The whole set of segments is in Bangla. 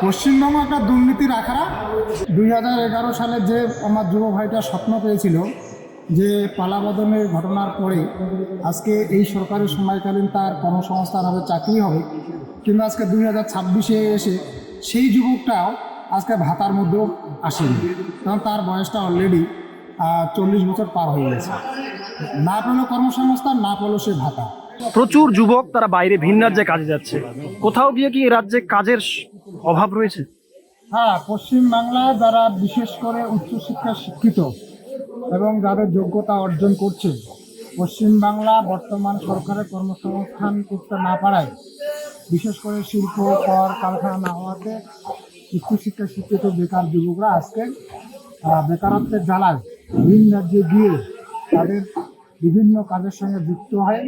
পশ্চিমবঙ্গ একটা দুর্নীতির আখড়া। 2011 সালে যে আমার যুব ভাইটা স্বপ্ন পেয়েছিল যে পালাবদলের ঘটনার পরে আজকে এই সরকারের সময়কালীন তার কর্মসংস্থান হবে, চাকরি হবে, কিন্তু আজকে 2026-এ এসে সেই যুবকটাও আজকে ভাতার মধ্যেও আসেনি, কারণ তার বয়সটা অলরেডি 40 বছর পার হয়ে গেছে। না পেলো কর্মসংস্থান, না পেলো সে ভাতা। প্রচুর যুবক তারা বাইরে ভিন রাজ্যে কাজে যাচ্ছে। কোথাও গিয়ে কি এই রাজ্যে কাজের অভাব রয়েছে? হ্যাঁ, পশ্চিমবাংলায় যারা বিশেষ করে উচ্চশিক্ষায় শিক্ষিত এবং যাদের যোগ্যতা অর্জন করছে, পশ্চিমবাংলা বর্তমান সরকারের কর্মসংস্থান করতে না পারায়, বিশেষ করে শিল্প কর কারখানা না হওয়াতে উচ্চশিক্ষায় শিক্ষিত বেকার যুবকরা আজকে বেকারত্বের জ্বালায় ভিন রাজ্যে গিয়ে তাদের বিভিন্ন কাজের সঙ্গে যুক্ত হয়ে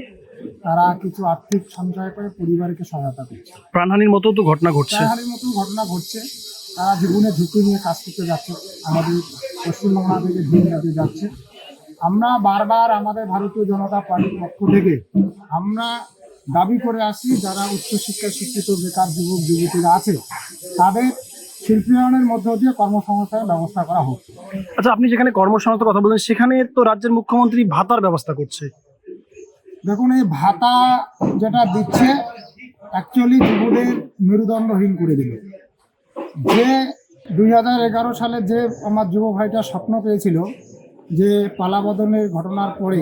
তারা কিছু আর্থিক সঞ্চয় করে পরিবারকে সহায়তা করছে। প্রাণহানির মতো তো ঘটনা ঘটছে। প্রাণহানির মতো ঘটনা ঘটছে। তারা জীবনে ঝুঁকি নিয়ে কাজ করতে যাচ্ছে, আমাদের পশ্চিমবাংলা থেকে ভিন রাজ্যে যাচ্ছে। আমরা বারবার আমাদের ভারতীয় জনতা পার্টির পক্ষ থেকে আমরা দাবি করে আসি, যারা উচ্চশিক্ষায় শিক্ষিত বেকার যুবক যুবতীরা আছে তাদের শিল্পায়নের মধ্য দিয়ে কর্মসংস্থানের ব্যবস্থা করা হোক। আচ্ছা, আপনি যেখানে কর্মসংস্থানের কথা বলেন সেখানে তো রাজ্যের মুখ্যমন্ত্রী ভাতার ব্যবস্থা করছে। দেখুন, এই ভাতা যেটা দিচ্ছে অ্যাকচুয়ালি যুবদের মেরুদণ্ডহীন করে দিল। যে 2011 সালে যে আমার যুব ভাইটা স্বপ্ন পেয়েছিল যে পালাবদলের ঘটনার পরে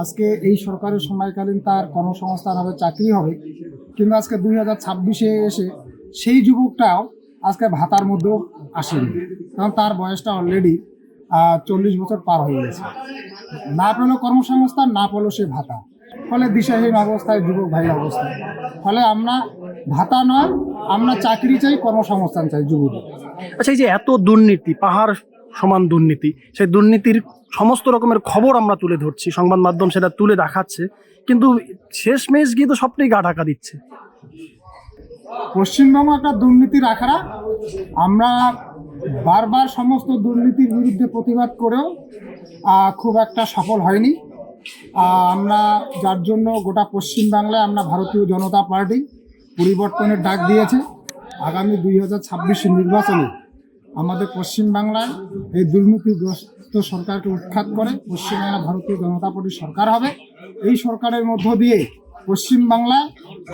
আজকে এই সরকারের সময়কালীন তার কর্মসংস্থান হবে, চাকরি হবে, কিন্তু আজকে 2026-এ এসে সেই যুবকটাও আজকে ভাতার মধ্যেও আসেনি, কারণ তার বয়সটা অলরেডি 40 বছর পার হয়ে গেছে। না পেলো কর্মসংস্থান, না পেলো সে ভাতা, ফলে দিশাহীন অবস্থায় যুবক ভাইয়ের অবস্থা। ফলে আমরা ভাতা নয়, আমরা চাকরি চাই, কর্মসংস্থান চাই যুবদের। আচ্ছা, এই যে এত দুর্নীতি, পাহাড় সমান দুর্নীতি, সেই দুর্নীতির সমস্ত রকমের খবর আমরা তুলে ধরছি, সংবাদ মাধ্যম সেটা তুলে দেখাচ্ছে, কিন্তু শেষমেশ গিয়ে তো সবটাই গা ঢাকা দিচ্ছে। পশ্চিমবঙ্গ একটা দুর্নীতির আখড়া। আমরা বারবার সমস্ত দুর্নীতির বিরুদ্ধে প্রতিবাদ করেও খুব একটা সফল হয়নি। আমরা যার জন্য গোটা পশ্চিমবাংলায় আমরা ভারতীয় জনতা পার্টি পরিবর্তনের ডাক দিয়েছে। আগামী 2026 নির্বাচনে আমাদের পশ্চিমবাংলায় এই দুর্নীতিগ্রস্ত সরকারকে উৎখাত করে পশ্চিমবাংলা ভারতীয় জনতা পার্টির সরকার হবে। এই সরকারের মধ্য দিয়ে পশ্চিমবাংলায়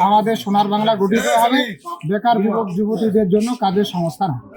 আমাদের সোনার বাংলা গঠিত হবে, বেকার যুবক যুবতীদের জন্য কাজের সংস্থান হবে।